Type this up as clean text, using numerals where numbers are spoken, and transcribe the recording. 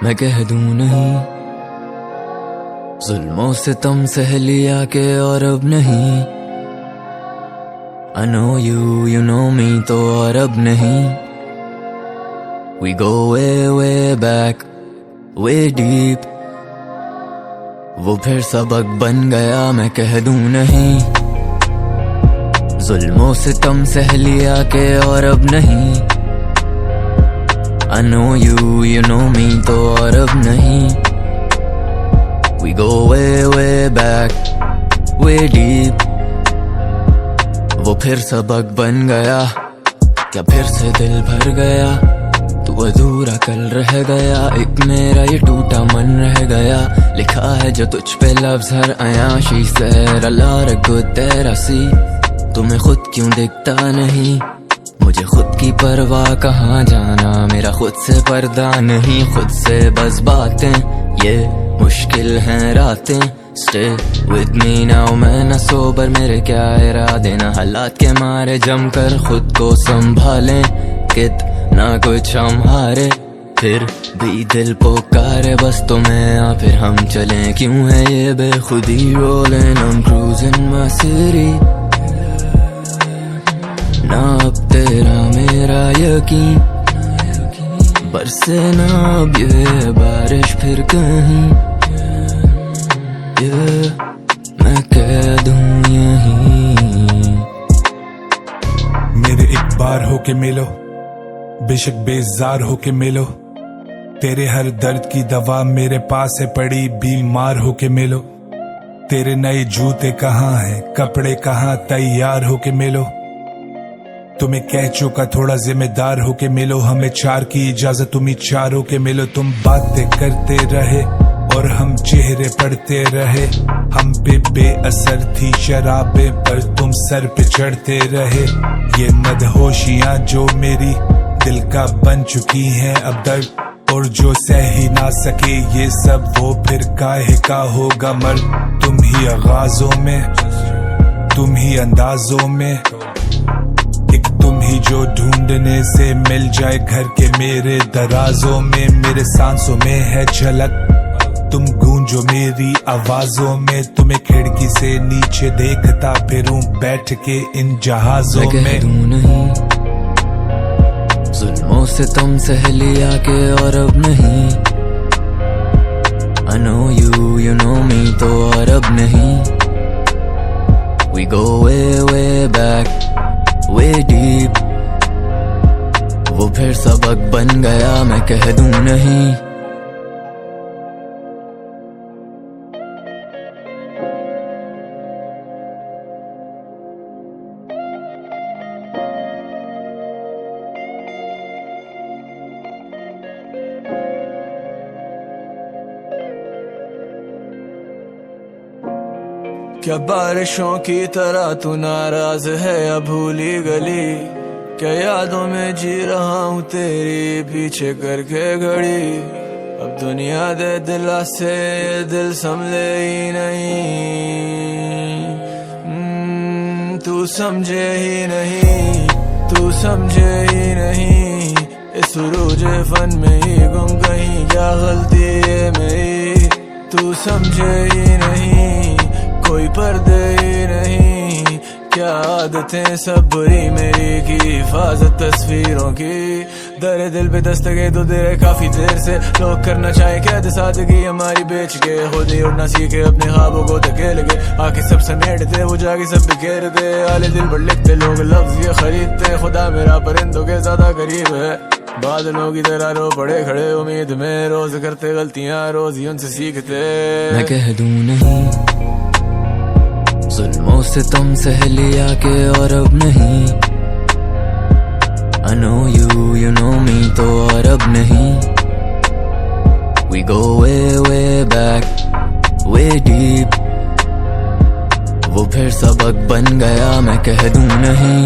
मैं कह दूं नहीं। जुल्मों से तुम सह लिया के और अब नहीं। I know you, you know me, तो और अब नहीं। We go way way back, way deep। वो फिर सबक बन गया, मैं कह दूं नहीं। जुल्मों से तुम सह लिया के और अब नहीं। I know you, you know me, तो और अब नहीं। We go way way back, way deep। वो फिर सबक बन गया, क्या फिर से दिल भर गया। तू अधूरा कल रह गया, एक मेरा ये टूटा मन रह गया। लिखा है जो तुझ पे लफ्ज़ हर अयाशी से, रला रखो तेरा सी। तुम्हें खुद क्यों दिखता नहीं, मुझे खुद की परवाह कहाँ जाना। मेरा खुद से पर्दा नहीं, खुद से बस बातें, ये मुश्किल हैं रातें। Stay with me now, मैं न सोबर, मेरे क्या इरादे। न हालात के मारे जमकर खुद को संभालें, कितना कुछ हम हारे फिर भी दिल पुकारे। बस तुम्हें या फिर हम चलें, क्यों है ये बेखुदी। Rolling, I'm cruising my city। ना अब तेरा मेरा यकीन, बरसे ना अब ये बारिश फिर कहीं। मैं कह दूं यहीं। मेरे एक बार होके मिलो, बेशक बेजार होके मिलो। तेरे हर दर्द की दवा मेरे पास है पड़ी, बीमार होके मिलो। तेरे नए जूते कहाँ हैं, कपड़े कहाँ, तैयार होके मिलो। तुम्हें कह चुका थोड़ा जिम्मेदार होके मिलो। हमें चार की इजाजत, तुम्हें चार होके मिलो। तुम बातें करते रहे और हम चेहरे पढ़ते रहे। हम पे बेअसर थी शराबे, पर तुम सर पे चढ़ते रहे। ये मदहोशियां जो मेरी दिल का बन चुकी हैं अब दर्द, और जो सह ही ना सके ये सब, वो फिर काहे का होगा मर्द। तुम ही आगाजों में, तुम ही अंदाजों में, एक तुम ही जो ढूंढने से मिल जाए घर के मेरे दराजों में। मेरे सांसों में है झलक, तुम गूंजो मेरी आवाजों में। तुम्हें खिड़की से नीचे देखता फिरूं बैठ के इन जहाजों में। मैं कह दूं नहीं, जुल्मों से तुम सह लिया के और अब नहीं। I know you, you know me, तो और अब नहीं। We go way way back, way deep। वो फिर सबक बन गया, मैं कह दूं नहीं। क्या बारिशों की तरह तू नाराज है या भूली गली। क्या यादों में जी रहा हूँ तेरी पीछे करके घड़ी। अब दुनिया दे दिला से दिल संभले ही नहीं। तू समझे ही नहीं, तू समझे ही नहीं। इस सुरूज फन में ही गुम कहीं, क्या गलती है मेरी। तू समझे ही नहीं, कोई पर्दे ही नहीं। क्या आदतें सब बुरी मेरी की, हिफाजत तस्वीरों की। दरे दिल पे दस्तके तो दे रहे काफी देर से। लोग करना चाहे कैद सादगी हमारी बेच के, खुद ही उड़ना सीखे अपने ख्वाबों को धकेल के। आके सब समेटते वो जाके सब बिखेर दे। आले दिल पर लिखते लोग लफ्ज ये खरीदते। खुदा मेरा परिंदों के ज्यादा करीब है, बादलों की तरह रो पड़े खड़े उम्मीद में। रोज करते गलतियां, रोज ही उनसे सीखते। मैं कह दूं नहीं, जुल्मों से तुम सह लिया के और अब नहीं। I know you, you know me, तो और अब नहीं। We go way way back, way deep। वो फिर सबक बन गया, मैं कह दूं नहीं।